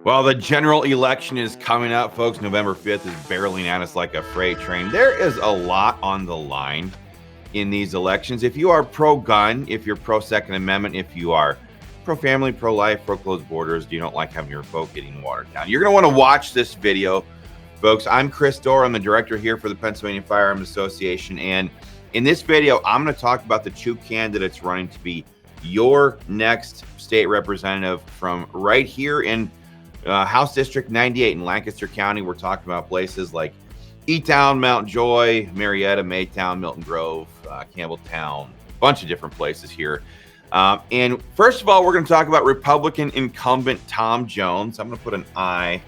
Well, the general election is coming up, folks. November 5th is barreling at us like a freight train. There is a lot on the line in these elections. If you are pro-gun, if you're pro-Second Amendment, if you are pro-family, pro-life, pro-closed borders, you don't like having your vote getting watered down, you're going to want to watch this video, folks. I'm Chris Dorr. I'm the director here for the Pennsylvania Firearms Association. And in this video, I'm going to talk about the two candidates running to be your next state representative from right here in House District 98 in Lancaster County. We're talking about places like E-Town, Mount Joy, Marietta, Maytown, Milton Grove, Campbelltown, a bunch of different places here. And first of all, we're going to talk about Republican incumbent Tom Jones. I'm going to put an I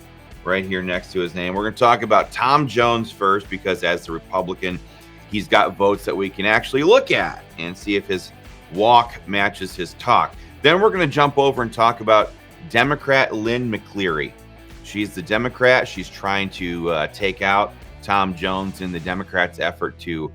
right here next to his name. We're going to talk about Tom Jones first because as the Republican, he's got votes that we can actually look at and see if his walk matches his talk. Then we're going to jump over and talk about Democrat Lynn McCleary. She's the Democrat. She's trying to take out Tom Jones in the Democrats' effort to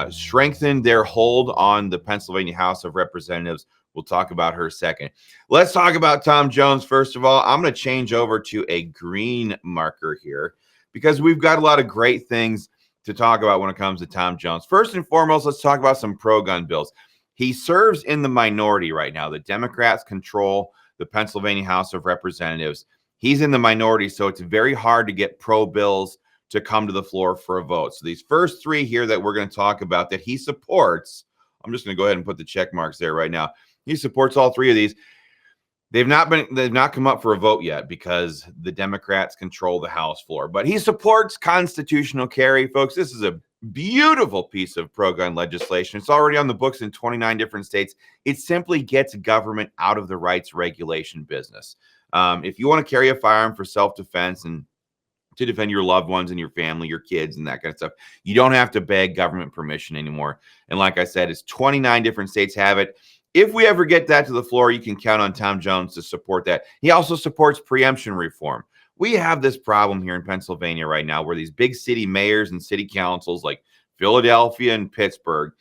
strengthen their hold on the Pennsylvania House of Representatives. We'll talk about her second. Let's talk about Tom Jones. First of all, I'm going to change over to a green marker here because we've got a lot of great things to talk about when it comes to Tom Jones. First and foremost, let's talk about some pro-gun bills. He serves in the minority right now. The Democrats control the Pennsylvania House of Representatives. He's in the minority, so it's very hard to get pro bills to come to the floor for a vote. So these first three here that we're going to talk about that he supports, I'm just going to go ahead and put the check marks there right now. He supports all three of these. They've not come up for a vote yet because the Democrats control the House floor. But he supports constitutional carry, folks. This is a beautiful piece of pro-gun legislation. It's already on the books in 29 different states. It simply gets government out of the rights regulation business. If you want to carry a firearm for self-defense and to defend your loved ones and your family, your kids, and that kind of stuff, you don't have to beg government permission anymore. And like I said, it's 29 different states have it. If we ever get that to the floor, you can count on Tom Jones to support that. He also supports preemption reform. We have this problem here in Pennsylvania right now where these big city mayors and city councils like Philadelphia and Pittsburgh,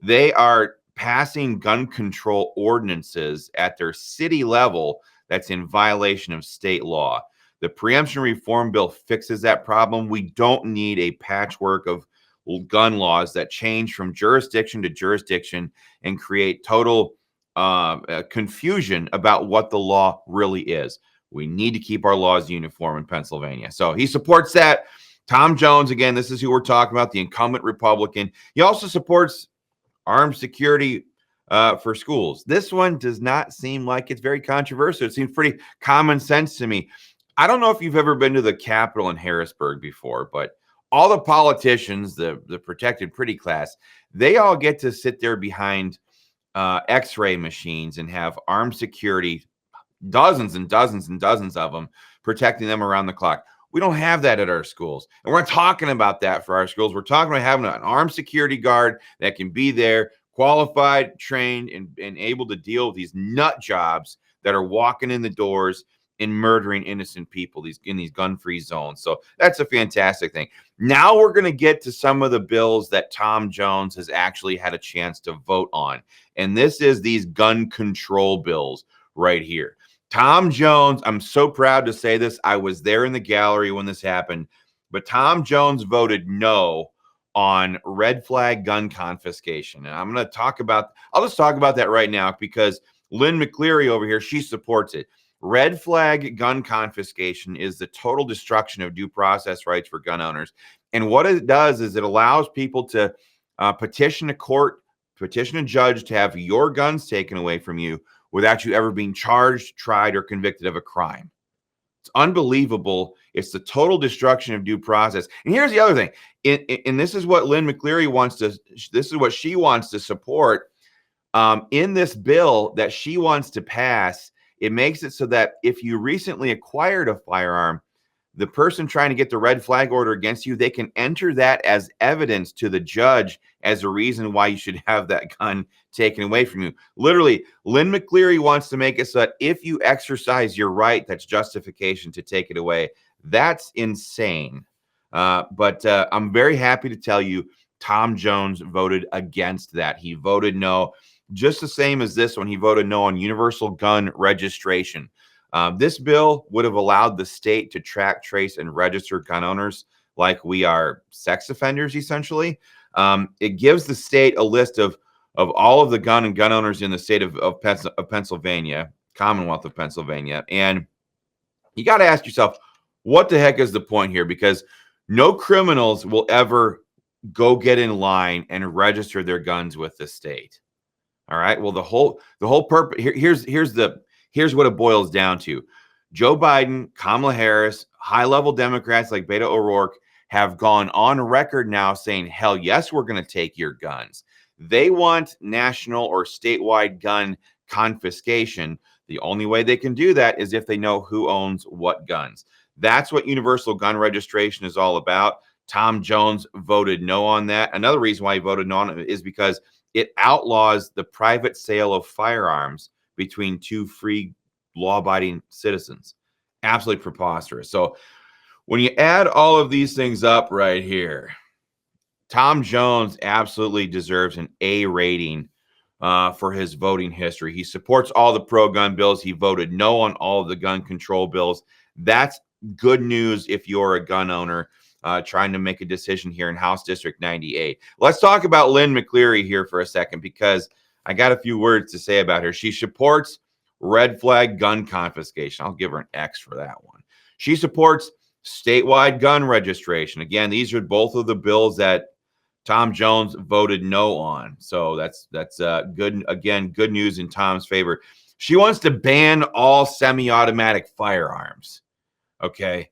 they are passing gun control ordinances at their city level that's in violation of state law. The preemption reform bill fixes that problem. We don't need a patchwork of gun laws that change from jurisdiction to jurisdiction and create total confusion about what the law really is. We need to keep our laws uniform in Pennsylvania. So he supports that. Tom Jones, again, this is who we're talking about, the incumbent Republican. He also supports armed security for schools. This one does not seem like it's very controversial. It seems pretty common sense to me. I don't know if you've ever been to the Capitol in Harrisburg before, but all the politicians, the protected pretty class, they all get to sit there behind X-ray machines and have armed security, dozens and dozens and dozens of them, protecting them around the clock. We don't have that at our schools. And we're not talking about that for our schools. We're talking about having an armed security guard that can be there, qualified, trained, and able to deal with these nut jobs that are walking in the doors and murdering innocent people in these gun-free zones. So that's a fantastic thing. Now we're going to get to some of the bills that Tom Jones has actually had a chance to vote on. And this is these gun control bills right here. Tom Jones, I'm so proud to say this. I was there in the gallery when this happened, but Tom Jones voted no on red flag gun confiscation. And I'm going to I'll just talk about that right now because Lynn McCleary over here, she supports it. Red flag gun confiscation is the total destruction of due process rights for gun owners. And what it does is it allows people to petition a court, petition a judge to have your guns taken away from you without you ever being charged, tried, or convicted of a crime. It's unbelievable. It's the total destruction of due process. And here's the other thing. And this is what Lynn McCleary this is what she wants to support in this bill that she wants to pass. It makes it so that if you recently acquired a firearm, the person trying to get the red flag order against you, they can enter that as evidence to the judge as a reason why you should have that gun taken away from you. Literally, Lynn McCleary wants to make it so that if you exercise your right, that's justification to take it away. That's insane. But I'm very happy to tell you Tom Jones voted against that. He voted no. Just the same as this one, he voted no on universal gun registration. This bill would have allowed the state to track, trace, and register gun owners like we are sex offenders, essentially. It gives the state a list of all of the gun and gun owners in the state of Pennsylvania, Commonwealth of Pennsylvania. And you got to ask yourself, what the heck is the point here? Because no criminals will ever go get in line and register their guns with the state. All right. Well, the whole purpose here's what it boils down to. Joe Biden, Kamala Harris, high-level Democrats like Beto O'Rourke have gone on record now saying, hell yes, we're going to take your guns. They want national or statewide gun confiscation. The only way they can do that is if they know who owns what guns. That's what universal gun registration is all about. Tom Jones voted no on that. Another reason why he voted no on it is because it outlaws the private sale of firearms between two free, law-abiding citizens. Absolutely preposterous. So when you add all of these things up right here, Tom Jones absolutely deserves an A rating for his voting history. He supports all the pro-gun bills. He voted no on all of the gun control bills. That's good news if you're a gun owner trying to make a decision here in House District 98. Let's talk about Lynn McCleary here for a second, because I got a few words to say about her. She supports red flag gun confiscation. I'll give her an X for that one. She supports statewide gun registration. Again, these are both of the bills that Tom Jones voted no on. So that's good. Again, good news in Tom's favor. She wants to ban all semi-automatic firearms. Okay.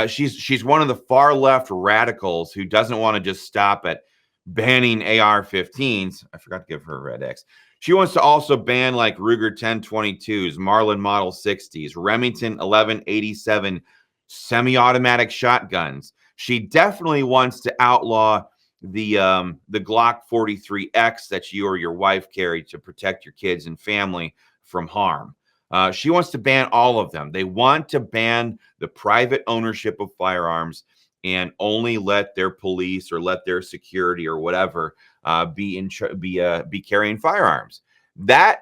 She's one of the far left radicals who doesn't want to just stop at banning AR-15s. I forgot to give her a red X. She wants to also ban like Ruger 1022s, Marlin Model 60s, Remington 1187 semi-automatic shotguns. She definitely wants to outlaw the Glock 43X that you or your wife carry to protect your kids and family from harm. She wants to ban all of them. They want to ban the private ownership of firearms and only let their police or let their security or whatever be carrying firearms. That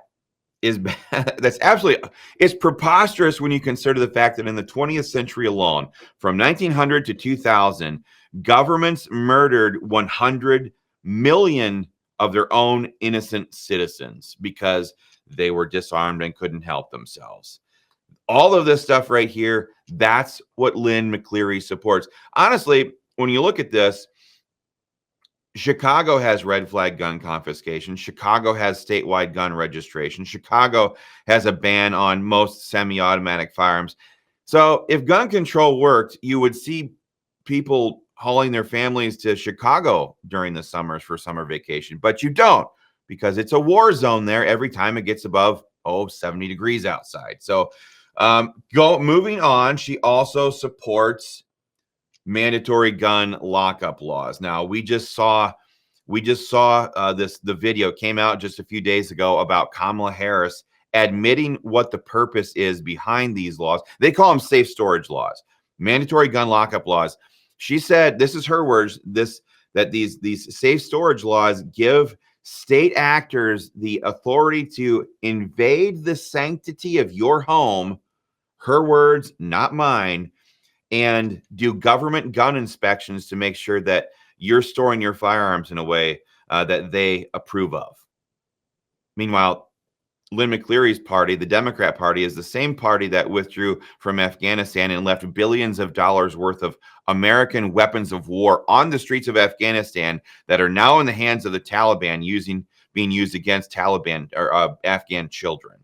is that's absolutely, it's preposterous when you consider the fact that in the 20th century alone, from 1900 to 2000, governments murdered 100 million of their own innocent citizens because they were disarmed and couldn't help themselves. All of this stuff right here, that's what Lynn McCleary supports. Honestly, when you look at this, Chicago has red flag gun confiscation. Chicago has statewide gun registration. Chicago has a ban on most semi-automatic firearms. So if gun control worked, you would see people hauling their families to Chicago during the summers for summer vacation, but you don't, because it's a war zone there every time it gets above 70 degrees outside. So moving on, she also supports mandatory gun lockup laws. Now, we just saw the video came out just a few days ago about Kamala Harris admitting what the purpose is behind these laws. They call them safe storage laws, mandatory gun lockup laws. She said, this is her words, that these safe storage laws give state actors the authority to invade the sanctity of your home, her words, not mine, and do government gun inspections to make sure that you're storing your firearms in a way that they approve of. Meanwhile, Lynn McCleary's party, the Democrat Party, is the same party that withdrew from Afghanistan and left billions of dollars worth of American weapons of war on the streets of Afghanistan that are now in the hands of the Taliban, being used against Taliban or Afghan children.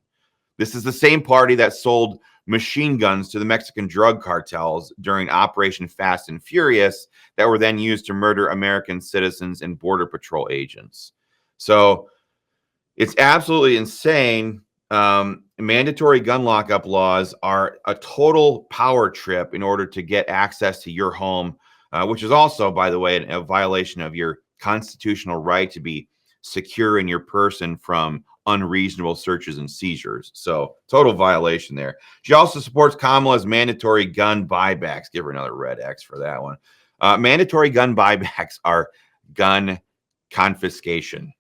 This is the same party that sold machine guns to the Mexican drug cartels during Operation Fast and Furious that were then used to murder American citizens and Border Patrol agents. So it's absolutely insane. Mandatory gun lockup laws are a total power trip in order to get access to your home, which is also, by the way, a violation of your constitutional right to be secure in your person from unreasonable searches and seizures. So total violation there. She also supports Kamala's mandatory gun buybacks. Give her another red X for that one. Mandatory gun buybacks are gun confiscation.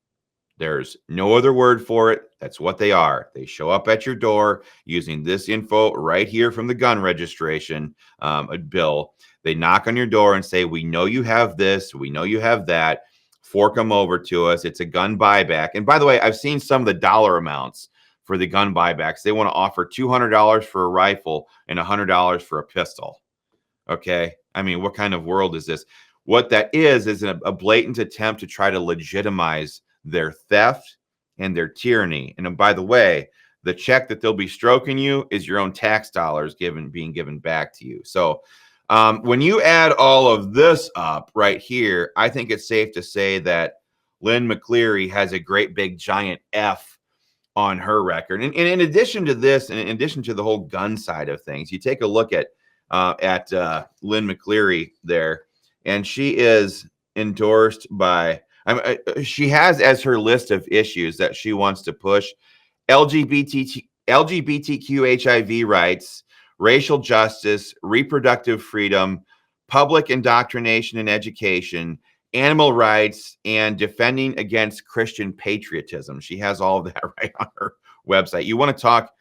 There's no other word for it. That's what they are. They show up at your door using this info right here from the gun registration bill. They knock on your door and say, we know you have this. We know you have that. Fork them over to us. It's a gun buyback. And by the way, I've seen some of the dollar amounts for the gun buybacks. They want to offer $200 for a rifle and $100 for a pistol. Okay. I mean, what kind of world is this? What that is a blatant attempt to try to legitimize their theft and their tyranny. And by the way, the check that they'll be stroking you is your own tax dollars being given back to you. So when you add all of this up right here, I think it's safe to say that Lynn McCleary has a great big giant F on her record. And in addition to this, and in addition to the whole gun side of things, you take a look at Lynn McCleary there, and she is endorsed by, she has as her list of issues that she wants to push LGBTQ HIV rights, racial justice, reproductive freedom, public indoctrination and education, animal rights, and defending against Christian patriotism. She has all of that right on her website. You want to talk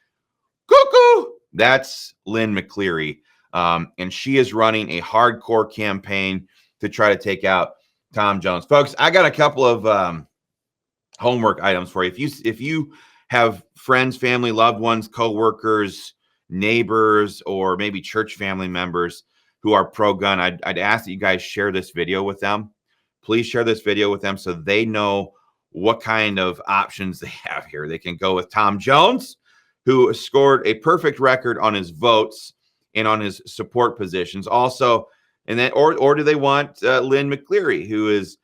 cuckoo? That's Lynn McCleary. And she is running a hardcore campaign to try to take out Tom Jones. Folks, I got a couple of homework items for you. If you have friends, family, loved ones, coworkers, neighbors, or maybe church family members who are pro-gun, I'd ask that you guys share this video with them. Please share this video with them so they know what kind of options they have here. They can go with Tom Jones, who scored a perfect record on his votes and on his support positions. Also, and then, or do they want Lynn McCleary, who is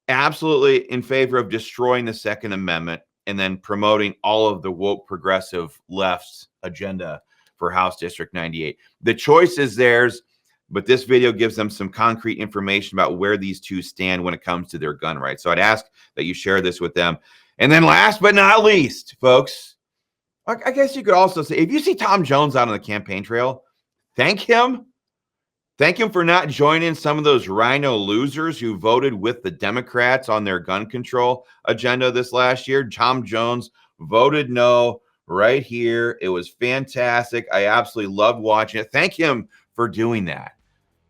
absolutely in favor of destroying the Second Amendment and then promoting all of the woke progressive left's agenda for House District 98. The choice is theirs, but this video gives them some concrete information about where these two stand when it comes to their gun rights. So I'd ask that you share this with them. And then last but not least, folks, I guess you could also say, if you see Tom Jones out on the campaign trail, thank him. Thank him for not joining some of those rhino losers who voted with the Democrats on their gun control agenda this last year. Tom Jones voted no right here. It was fantastic. I absolutely loved watching it. Thank him for doing that.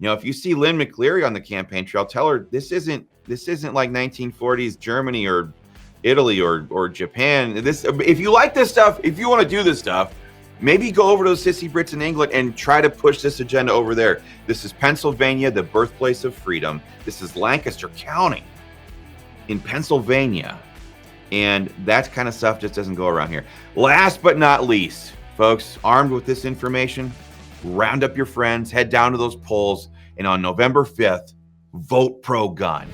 You know, if you see Lynn McCleary on the campaign trail, tell her this isn't like 1940s Germany or Italy or Japan. If you like this stuff, if you want to do this stuff, maybe go over to those sissy Brits in England and try to push this agenda over there. This is Pennsylvania, the birthplace of freedom. This is Lancaster County in Pennsylvania. And that kind of stuff just doesn't go around here. Last but not least, folks, armed with this information, round up your friends, head down to those polls, and on November 5th, vote pro-gun.